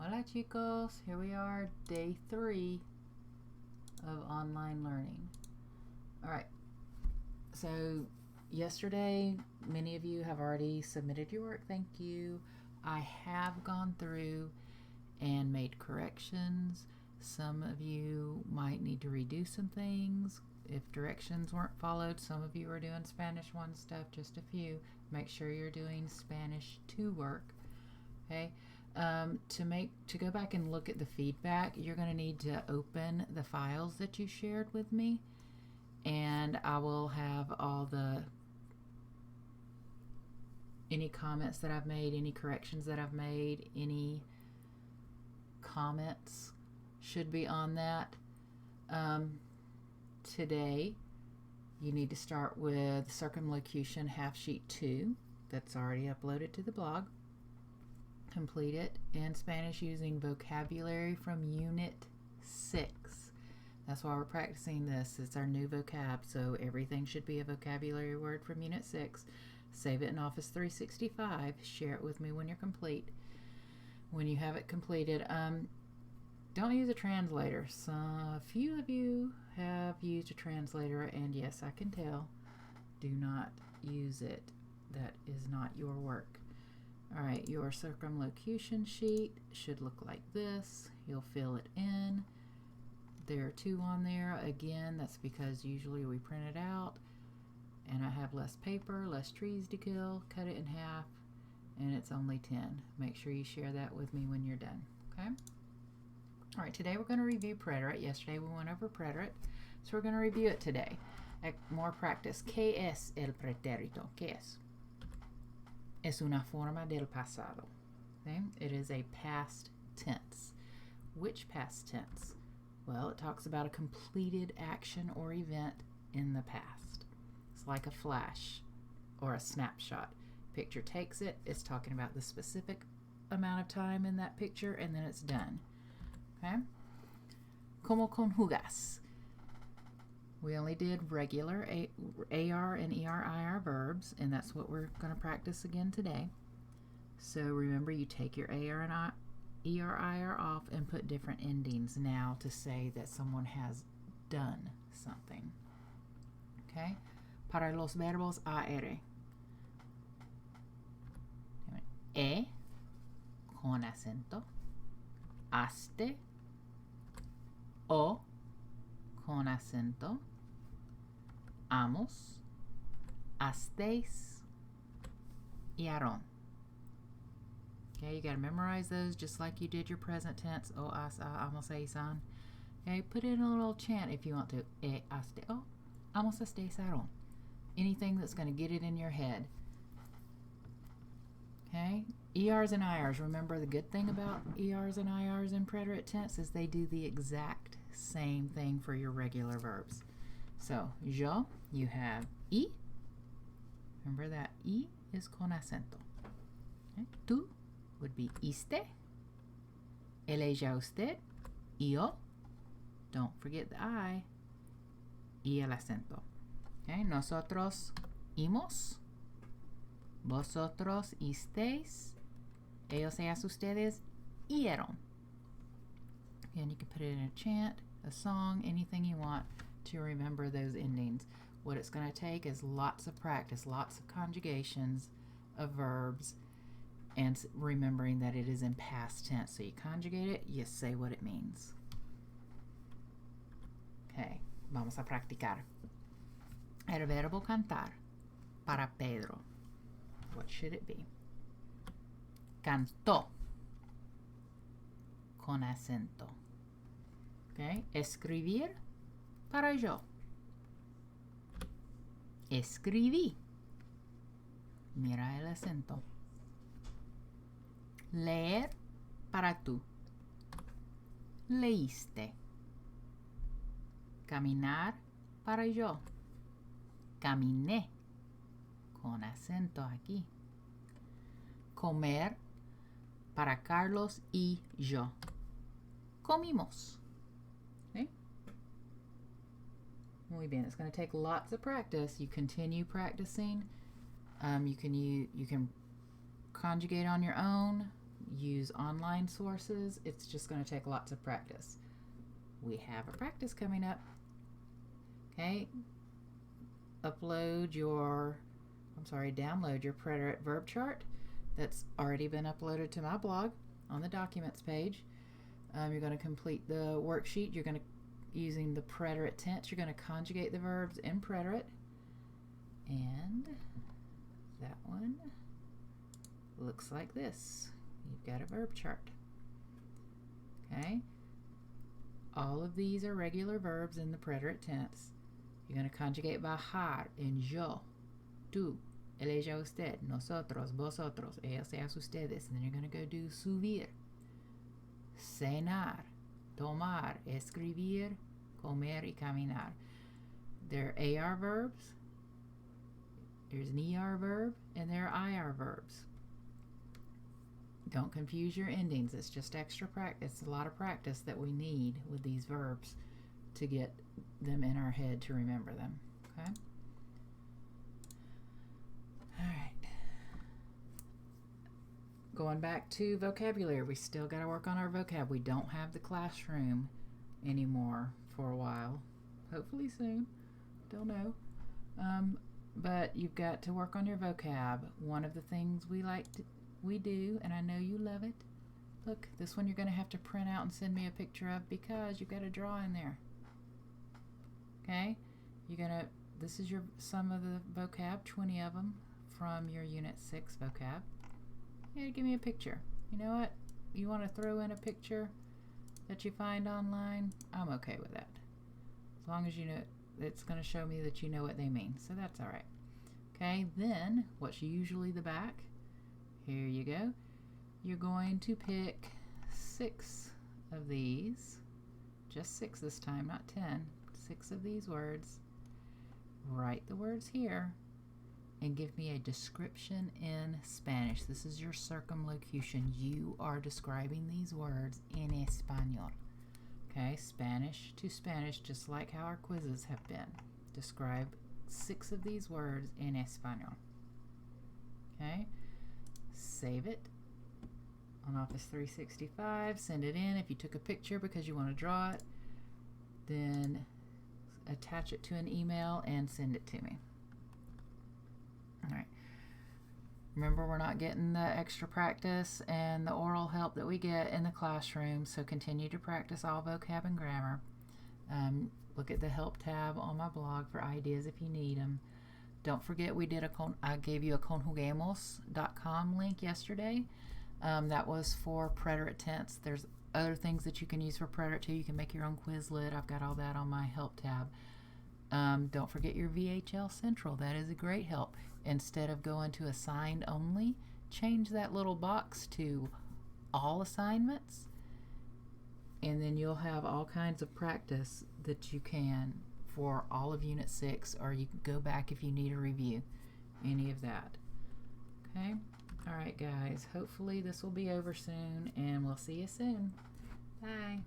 Hola chicos, here we are, day 3 of online learning. Alright, so yesterday many of you have already submitted your work, thank you. I have gone through and made corrections. Some of you might need to redo some things if directions weren't followed. Some of you are doing Spanish 1 stuff, just a few. Make sure you're doing Spanish 2 work, okay? To go back and look at the feedback, you're going to need to open the files that you shared with me, and I will have all any comments that I've made, any corrections that I've made, any comments should be on that. Today you need to start with circumlocution half sheet 2 that's already uploaded to the blog. Complete it in Spanish using vocabulary from Unit 6. That's why we're practicing this. It's our new vocab, so everything should be a vocabulary word from Unit 6. Save it in Office 365. Share it with me when you're complete. When you have it completed, don't use a translator. A few of you have used a translator, and yes, I can tell. Do not use it. That is not your work. Alright, your circumlocution sheet should look like this. You'll fill it in. There are 2 on there. Again, that's because usually we print it out and I have less paper, less trees to kill. Cut it in half and it's only 10. Make sure you share that with me when you're done. Okay? Alright, today we're going to review preterite. Yesterday we went over preterite, so we're going to review it today. More practice. ¿Qué es el pretérito? ¿Qué es? Es una forma del pasado. Okay? It is a past tense. Which past tense? Well, it talks about a completed action or event in the past. It's like a flash or a snapshot. Picture takes it. It's talking about the specific amount of time in that picture, and then it's done. Okay? ¿Cómo conjugas? We only did regular AR and ER-IR verbs, and that's what we're going to practice again today. So remember, you take your AR and ER-IR off and put different endings now to say that someone has done something. Okay? Para los verbos AR. Con acento. Haste. O con acento. Amos, hasteis, y harán. Okay, you got to memorize those just like you did your present tense. O, as, amos, eisan. Okay, put in a little chant if you want to. Haste, o, amos, hasteis, harán. Anything that's going to get it in your head. Okay, ERs and IRs. Remember, the good thing about ERs and IRs in preterite tense is they do the exact same thing for your regular verbs. So, yo, you have y. Remember that y is con acento. Okay. Tú would be iste. Él, ella, usted. Yo. Don't forget the I. Y el acento. Okay. Nosotros imos. Vosotros isteis. Ellos, ellas, ustedes hicieron. And you can put it in a chant, a song, anything you want to remember those endings. What it's going to take is lots of practice, lots of conjugations of verbs, and remembering that it is in past tense. So you conjugate it, you say what it means. Okay, vamos a practicar. El verbo cantar para Pedro. What should it be? Cantó con acento. Okay, escribir para yo. Escribí. Mira el acento. Leer para tú. Leíste. Caminar para yo. Caminé. Con acento aquí. Comer para Carlos y yo. Comimos. Okay? Muy bien. It's going to take lots of practice. You continue practicing. You can conjugate on your own. Use use online sources, it's just going to take lots of practice. We have a practice coming up. Okay, download your preterite verb chart that's already been uploaded to my blog on the documents page. You're going to complete the worksheet. You're going to, using the preterite tense, you're going to conjugate the verbs in preterite. And that one looks like this. You've got a verb chart. Okay? All of these are regular verbs in the preterite tense. You're going to conjugate by har in yo, tú, él, ella, usted, nosotros, vosotros, ellas, ellas, ustedes. And then you're going to go do subir, cenar, tomar, escribir, comer, y caminar. There are AR verbs, there's an ER verb, and there are IR verbs. Don't confuse your endings. It's just extra practice. It's a lot of practice that we need with these verbs to get them in our head to remember them. Okay? All right. Going back to vocabulary, we still got to work on our vocab. We don't have the classroom anymore for a while. Hopefully soon. Don't know. But you've got to work on your vocab. One of the things we do, and I know you love it. Look, this one you're going to have to print out and send me a picture of because you've got to draw in there. Okay? This is your sum of the vocab, 20 of them from your Unit 6 vocab. Yeah, give me a picture. You know what? You want to throw in a picture that you find online? I'm okay with that. As long as you know it's going to show me that you know what they mean. So that's all right. Okay, then what's usually the back? Here you go. You're going to pick 6 of these. Just 6 this time, not 10. 6 of these words. Write the words here and give me a description in Spanish. This is your circumlocution. You are describing these words in Español. Okay, Spanish to Spanish, just like how our quizzes have been. Describe 6 of these words in Español. Okay, save it on Office 365, send it in. If you took a picture because you want to draw it, then attach it to an email and send it to me. All right. Remember, we're not getting the extra practice and the oral help that we get in the classroom, so continue to practice all vocab and grammar. Look at the help tab on my blog for ideas if you need them. Don't forget, I gave you a conjuguemos.com link yesterday. That was for preterite tense. There's other things that you can use for preterite too. You can make your own Quizlet. I've got all that on my help tab. Don't forget your VHL Central. That is a great help. Instead of going to assigned only, change that little box to all assignments, and then you'll have all kinds of practice that you can for all of Unit 6, or you can go back if you need a review, any of that. Okay? All right, guys. Hopefully this will be over soon, and we'll see you soon. Bye.